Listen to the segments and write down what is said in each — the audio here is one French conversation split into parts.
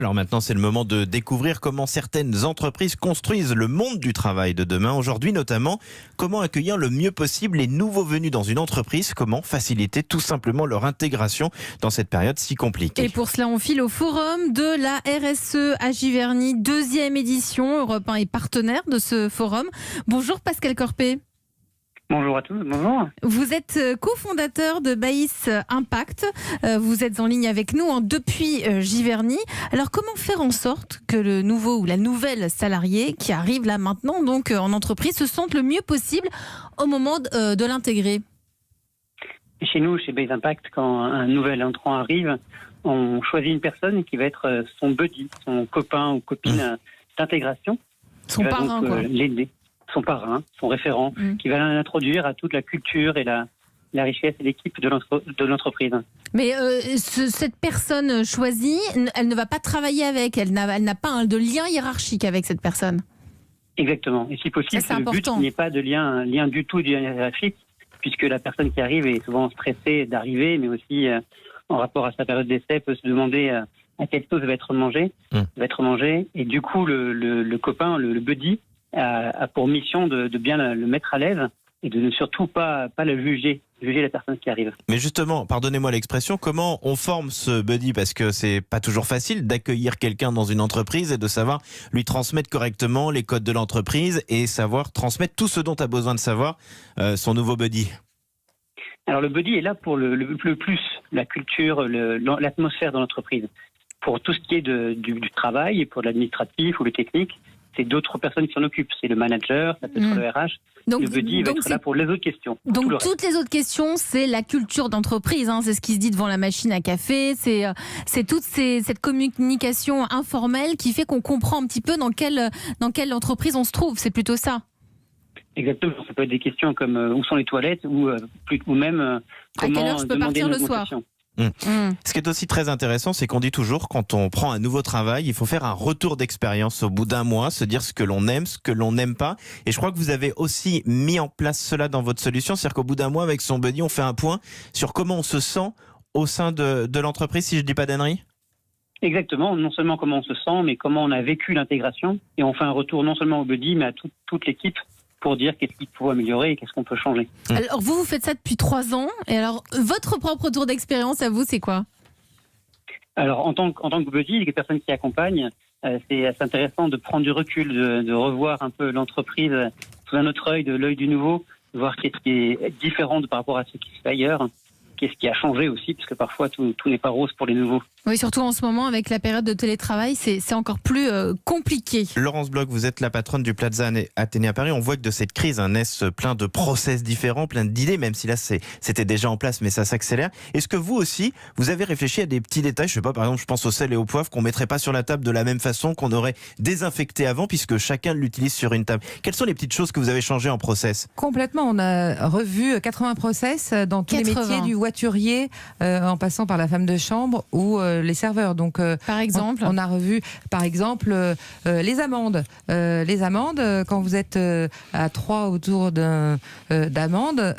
Alors maintenant, c'est le moment de découvrir comment certaines entreprises construisent le monde du travail de demain. Aujourd'hui notamment, comment accueillir le mieux possible les nouveaux venus dans une entreprise, comment faciliter tout simplement leur intégration dans cette période si compliquée. Et pour cela, on file au forum de la RSE à Giverny, 2e édition. Europe 1 est partenaire de ce forum. Bonjour Pascal Corpé. Bonjour à tous, bonjour. Vous êtes cofondateur de Baïs Impact. Vous êtes en ligne avec nous depuis Giverny. Alors comment faire en sorte que le nouveau ou la nouvelle salarié qui arrive là maintenant donc en entreprise se sente le mieux possible au moment de l'intégrer? Chez nous, chez Baïs Impact, quand un nouvel entrant arrive, on choisit une personne qui va être son buddy, son copain ou copine d'intégration. Son parrain, quoi. L'aider. Son parrain, son référent, qui va l'introduire à toute la culture et la richesse et l'équipe de l'entreprise. Mais cette personne choisie, elle ne va pas travailler avec, elle n'a pas de lien hiérarchique avec cette personne. Exactement. Et si possible, ça, le but n'y ait pas de lien du tout hiérarchique, puisque la personne qui arrive est souvent stressée d'arriver, mais aussi en rapport à sa période d'essai, peut se demander à quelle sauce va être mangée. Et du coup, le copain, le buddy, a pour mission de bien le mettre à l'aise et de ne surtout pas le juger la personne qui arrive. Mais justement, pardonnez-moi l'expression, comment on forme ce buddy? Parce que c'est pas toujours facile d'accueillir quelqu'un dans une entreprise et de savoir lui transmettre correctement les codes de l'entreprise et savoir transmettre tout ce dont a besoin de savoir son nouveau buddy. Alors le buddy est là pour le plus, la culture, l'atmosphère de l'entreprise. Pour tout ce qui est du travail et pour l'administratif ou le technique, c'est d'autres personnes qui s'en occupent. C'est le manager, ça peut être le RH. Le buddy va être là pour les autres questions. Donc toutes les autres questions, c'est la culture d'entreprise. C'est ce qui se dit devant la machine à café. C'est toute cette communication informelle qui fait qu'on comprend un petit peu dans quelle entreprise on se trouve. C'est plutôt ça. Exactement. Ça peut être des questions comme où sont les toilettes ou même comment à quelle heure je peux partir le soir. Ce qui est aussi très intéressant, c'est qu'on dit toujours, quand on prend un nouveau travail, il faut faire un retour d'expérience au bout d'un mois, se dire ce que l'on aime, ce que l'on n'aime pas. Et je crois que vous avez aussi mis en place cela dans votre solution, c'est-à-dire qu'au bout d'un mois, avec son buddy, on fait un point sur comment on se sent au sein de l'entreprise, si je ne dis pas d'ânerie. Exactement, non seulement comment on se sent, mais comment on a vécu l'intégration. Et on fait un retour non seulement au buddy, mais à toute l'équipe, pour dire qu'est-ce qu'il faut améliorer et qu'est-ce qu'on peut changer. Alors vous faites ça depuis 3 ans, et alors votre propre retour d'expérience à vous, c'est quoi? Alors en tant que buddy, les personnes qui accompagnent, c'est assez intéressant de prendre du recul, de revoir un peu l'entreprise sous un autre œil, de l'œil du nouveau, de voir qu'est-ce qui est différent par rapport à ce qui se fait ailleurs. Qu'est-ce qui a changé aussi, parce que parfois tout n'est pas rose pour les nouveaux. Oui, surtout en ce moment, avec la période de télétravail, c'est encore plus compliqué. Laurence Bloch, vous êtes la patronne du Plaza Athénée à Paris. On voit que de cette crise naissent plein de process différents, plein d'idées, même si là c'était déjà en place, mais ça s'accélère. Est-ce que vous aussi, vous avez réfléchi à des petits détails? Je sais pas, par exemple, je pense au sel et au poivre qu'on mettrait pas sur la table de la même façon, qu'on aurait désinfecté avant, puisque chacun l'utilise sur une table. Quelles sont les petites choses que vous avez changées en process? Complètement, on a revu 80 process dans tous les métiers, du voiturier en passant par la femme de chambre ou les serveurs. Donc, par exemple, on a revu, par exemple, les amendes. Les amendes, quand vous êtes à 3 autour d'amendes,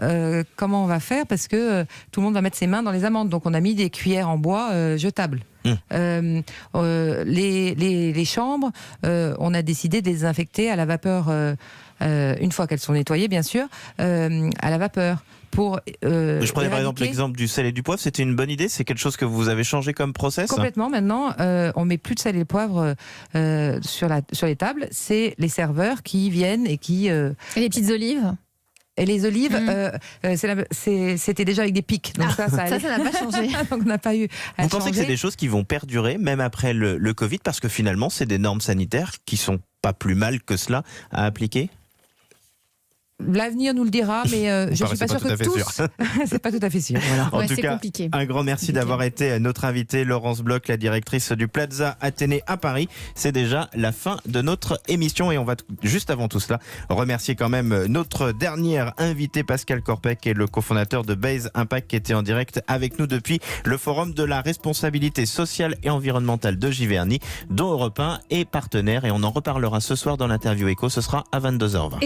comment on va faire? Parce que tout le monde va mettre ses mains dans les amendes. Donc, on a mis des cuillères en bois jetables. Les chambres, on a décidé de les désinfecter à la vapeur, une fois qu'elles sont nettoyées, bien sûr, à la vapeur. Je prenais par exemple l'exemple du sel et du poivre, c'était une bonne idée? C'est quelque chose que vous avez changé comme process? Complètement, maintenant on met plus de sel et de poivre sur les tables, c'est les serveurs qui viennent et qui... Et les petites olives? Et les olives, c'était déjà avec des pics. Donc ça n'a pas changé. Donc on n'a pas eu à Vous pensez que c'est des choses qui vont perdurer même après le Covid, parce que finalement c'est des normes sanitaires qui sont pas plus mal que cela à appliquer? L'avenir nous le dira, mais je ne suis pas sûre que tous... C'est pas tout à fait sûr. Voilà. En tout cas, compliqué. Un grand merci d'avoir été notre invitée, Laurence Bloch, la directrice du Plaza Athénée à Paris. C'est déjà la fin de notre émission et on va juste avant tout cela remercier quand même notre dernière invitée, Pascal Corpé, qui est le cofondateur de Baïs Impact, qui était en direct avec nous depuis le forum de la responsabilité sociale et environnementale de Giverny, dont Europe 1 est partenaire, et on en reparlera ce soir dans l'interview Écho. Ce sera à 22h20.